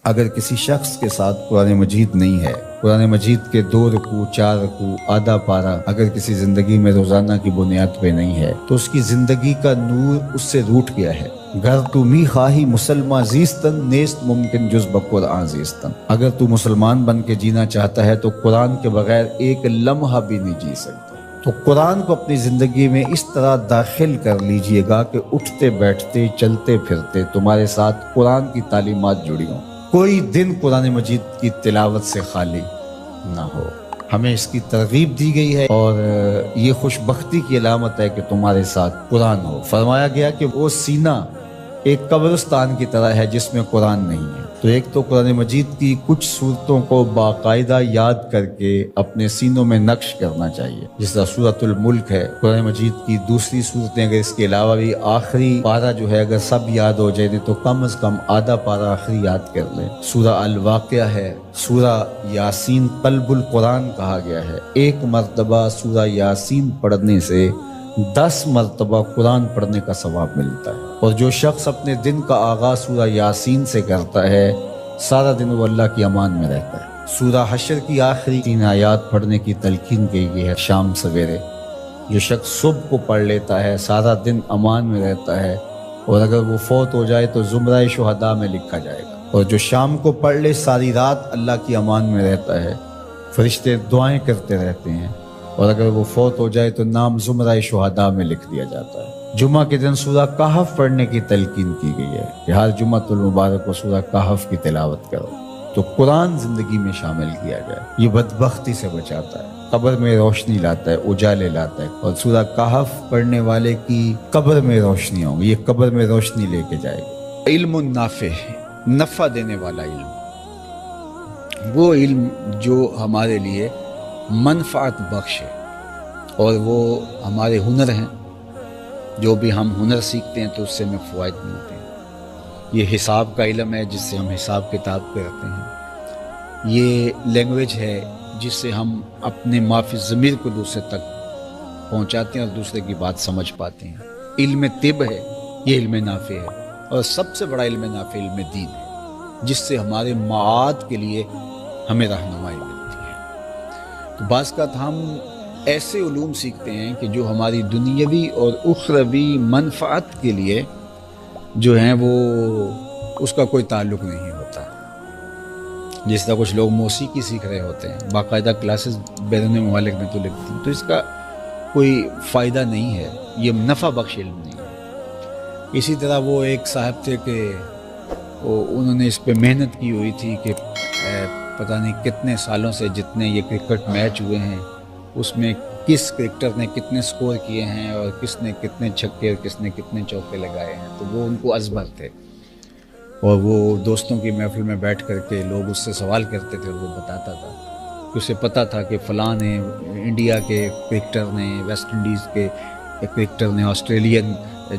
اگر کسی شخص کے ساتھ قرآن مجید نہیں ہے، قرآن مجید کے 2 رکوع 4 رکوع آدھا پارہ اگر کسی زندگی میں روزانہ کی بنیاد پہ نہیں ہے تو اس کی زندگی کا نور اس سے روٹ گیا ہے۔ گر تو می خواہی مسلمان زیستن نیست ممکن جز بقرآن زیستن، اگر تو مسلمان بن کے جینا چاہتا ہے تو قرآن کے بغیر ایک لمحہ بھی نہیں جی سکتا۔ تو قرآن کو اپنی زندگی میں اس طرح داخل کر لیجئے گا کہ اٹھتے بیٹھتے چلتے پھرتے تمہارے ساتھ قرآن کی تعلیمات جڑی ہوں، کوئی دن قرآن مجید کی تلاوت سے خالی نہ ہو۔ ہمیں اس کی ترغیب دی گئی ہے اور یہ خوش بختی کی علامت ہے کہ تمہارے ساتھ قرآن ہو۔ فرمایا گیا کہ وہ سینہ ایک قبرستان کی طرح ہے جس میں قرآن نہیں ہے۔ تو ایک تو قرآن مجید کی کچھ صورتوں کو باقاعدہ یاد کر کے اپنے سینوں میں نقش کرنا چاہیے، جس طرح سورۃ الملک ہے قرآن مجید کی دوسری صورتیں، اگر اس کے علاوہ بھی آخری پارہ جو ہے اگر سب یاد ہو جائے تو کم از کم آدھا پارہ آخری یاد کر لیں۔ سورہ الواقعہ ہے، سورہ یاسین قلب القرآن کہا گیا ہے، ایک مرتبہ سورہ یاسین پڑھنے سے 10 مرتبہ قرآن پڑھنے کا ثواب ملتا ہے، اور جو شخص اپنے دن کا آغاز سورہ یاسین سے کرتا ہے سارا دن وہ اللہ کی امان میں رہتا ہے۔ سورہ حشر کی آخری 3 آیات پڑھنے کی تلقین کی گئی ہے شام سویرے۔ جو شخص صبح کو پڑھ لیتا ہے سارا دن امان میں رہتا ہے، اور اگر وہ فوت ہو جائے تو زمرہ شہداء میں لکھا جائے گا، اور جو شام کو پڑھ لے ساری رات اللہ کی امان میں رہتا ہے، فرشتے دعائیں کرتے رہتے ہیں، اور اگر وہ فوت ہو جائے تو نام زمرہ شہداء میں لکھ دیا جاتا ہے۔ جمعہ کے دن سورہ کہف پڑھنے کی تلقین کی گئی ہے کہ ہر جمعہ المبارک کو سورہ کہف کی تلاوت کرو، تو قرآن زندگی میں شامل کیا جائے۔ یہ بدبختی سے بچاتا ہے، قبر میں روشنی لاتا ہے، اجالے لاتا ہے، اور سورہ کہف پڑھنے والے کی قبر میں روشنی ہوں گی، یہ قبر میں روشنی لے کے جائے گا۔ علم نافع، نفع دینے والا علم، وہ علم جو ہمارے لیے منفعت بخش ہے، اور وہ ہمارے ہنر ہیں، جو بھی ہم ہنر سیکھتے ہیں تو اس سے ہمیں فوائد ملتے ہیں۔ یہ حساب کا علم ہے جس سے ہم حساب کتاب کرتے ہیں، یہ لینگویج ہے جس سے ہم اپنے مافی ضمیر کو دوسرے تک پہنچاتے ہیں اور دوسرے کی بات سمجھ پاتے ہیں۔ علم طب ہے، یہ علم نافع ہے، اور سب سے بڑا علم نافع علم دین ہے، جس سے ہمارے معاد کے لیے ہمیں رہنمائی ملتی ہے۔ تو بعض کا ہم ایسے علوم سیکھتے ہیں کہ جو ہماری دنیاوی اور اخروی منفعت کے لیے جو ہیں وہ اس کا کوئی تعلق نہیں ہوتا۔ جس طرح کچھ لوگ موسیقی سیکھ رہے ہوتے ہیں، باقاعدہ کلاسز بیرون ممالک میں تو لگتی ہیں، تو اس کا کوئی فائدہ نہیں ہے، یہ نفع بخش علم نہیں ہے۔ اسی طرح وہ ایک صاحب تھے کہ انہوں نے اس پہ محنت کی ہوئی تھی کہ پتہ نہیں کتنے سالوں سے جتنے یہ کرکٹ میچ ہوئے ہیں اس میں کس کرکٹر نے کتنے سکور کیے ہیں اور کس نے کتنے چھکے اور کس نے کتنے چوکے لگائے ہیں، تو وہ ان کو ازبر تھے، اور وہ دوستوں کی محفل میں بیٹھ کر کے لوگ اس سے سوال کرتے تھے اور وہ بتاتا تھا کہ اسے پتہ تھا کہ فلاں نے انڈیا کے کرکٹر نے، ویسٹ انڈیز کے کرکٹر نے، آسٹریلین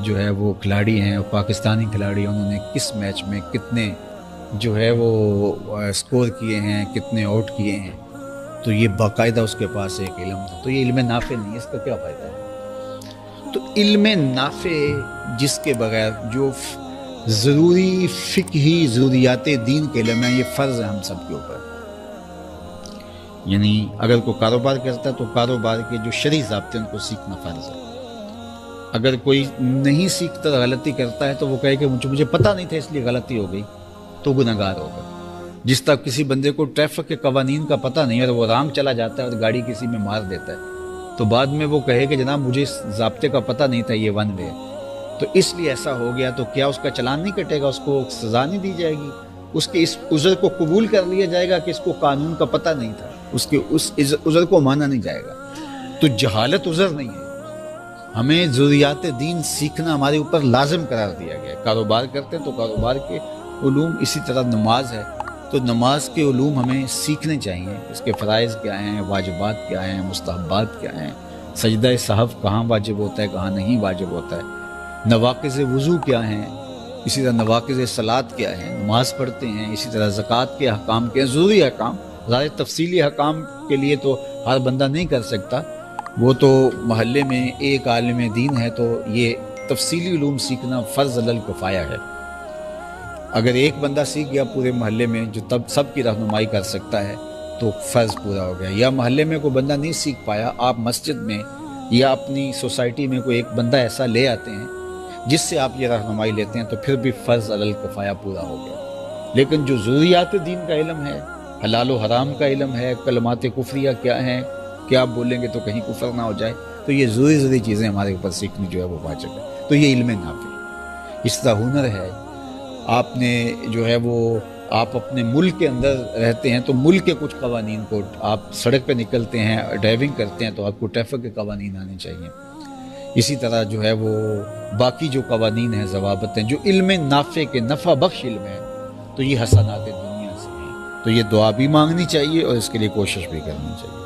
جو ہے وہ کھلاڑی ہیں اور پاکستانی کھلاڑی، انہوں نے کس میچ میں کتنے جو ہے وہ سکور کیے ہیں، کتنے آؤٹ کیے ہیں، تو یہ باقاعدہ اس کے پاس ایک علم تھا۔ تو یہ علم نافع نہیں ہے، اس کا کیا فائدہ ہے؟ تو علم نافع جس کے بغیر جو ضروری فقہی ضروریات دین کے علم ہے، یہ فرض ہے ہم سب کے اوپر۔ یعنی اگر کوئی کاروبار کرتا ہے تو کاروبار کے جو شرعی ضابطے ان کو سیکھنا فرض ہے۔ اگر کوئی نہیں سیکھتا غلطی کرتا ہے تو وہ کہے کہ مجھے پتہ نہیں تھا اس لیے غلطی ہو گئی، تو گنہگار ہوگا۔ جس طرح کسی بندے کو ٹریفک کے قوانین کا پتہ نہیں ہے اور وہ رانگ چلا جاتا ہے اور گاڑی کسی میں مار دیتا ہے، تو بعد میں وہ کہے کہ جناب مجھے اس ضابطے کا پتہ نہیں تھا، یہ ون وے ہے، تو اس لیے ایسا ہو گیا، تو کیا اس کا چلان نہیں کٹے گا؟ اس کو سزا نہیں دی جائے گی؟ اس کے اس عذر کو قبول کر لیا جائے گا کہ اس کو قانون کا پتہ نہیں تھا، اس کے اس عذر کو مانا نہیں جائے گا؟ تو جہالت عذر نہیں ہے، ہمیں ضروریات دین سیکھنا ہمارے اوپر لازم قرار دیا گیا ہے۔ کاروبار کرتے ہیں تو کاروبار کے علوم، اسی طرح نماز ہے تو نماز کے علوم ہمیں سیکھنے چاہیے، اس کے فرائض کیا ہیں، واجبات کیا ہیں، مستحبات کیا ہیں، سجدہ سہو کہاں واجب ہوتا ہے کہاں نہیں واجب ہوتا ہے، نواقض وضو کیا ہیں، اسی طرح نواقض صلاۃ کیا ہیں، نماز پڑھتے ہیں، اسی طرح زکوٰۃ کے احکام کے ضروری احکام، ظاہر تفصیلی احکام کے لیے تو ہر بندہ نہیں کر سکتا، وہ تو محلے میں ایک عالم دین ہے تو یہ تفصیلی علوم سیکھنا فرض علی الکفایہ ہے۔ اگر ایک بندہ سیکھ گیا پورے محلے میں جو تب سب کی رہنمائی کر سکتا ہے تو فرض پورا ہو گیا. یا محلے میں کوئی بندہ نہیں سیکھ پایا، آپ مسجد میں یا اپنی سوسائٹی میں کوئی ایک بندہ ایسا لے آتے ہیں جس سے آپ یہ رہنمائی لیتے ہیں تو پھر بھی فرض علی الکفایہ پورا ہو گیا. لیکن جو ضروریات دین کا علم ہے، حلال و حرام کا علم ہے، کلمات کفریہ کیا ہیں، کیا آپ بولیں گے تو کہیں کفر نہ ہو جائے، تو یہ ضروری چیزیں ہمارے اوپر سیکھنی جو ہے وہ واجب ہے. تو یہ علم نافع. اس طرح ہنر ہے، آپ نے جو ہے وہ آپ اپنے ملک کے اندر رہتے ہیں تو ملک کے کچھ قوانین کو، آپ سڑک پہ نکلتے ہیں ڈرائیونگ کرتے ہیں تو آپ کو ٹریفک کے قوانین آنے چاہیے. اسی طرح جو ہے وہ باقی جو قوانین ہیں، ضوابط ہیں، جو علم نافع کے نفع بخش علم ہے، تو یہ حسنات دنیا سے ہیں. تو یہ دعا بھی مانگنی چاہیے اور اس کے لیے کوشش بھی کرنی چاہیے.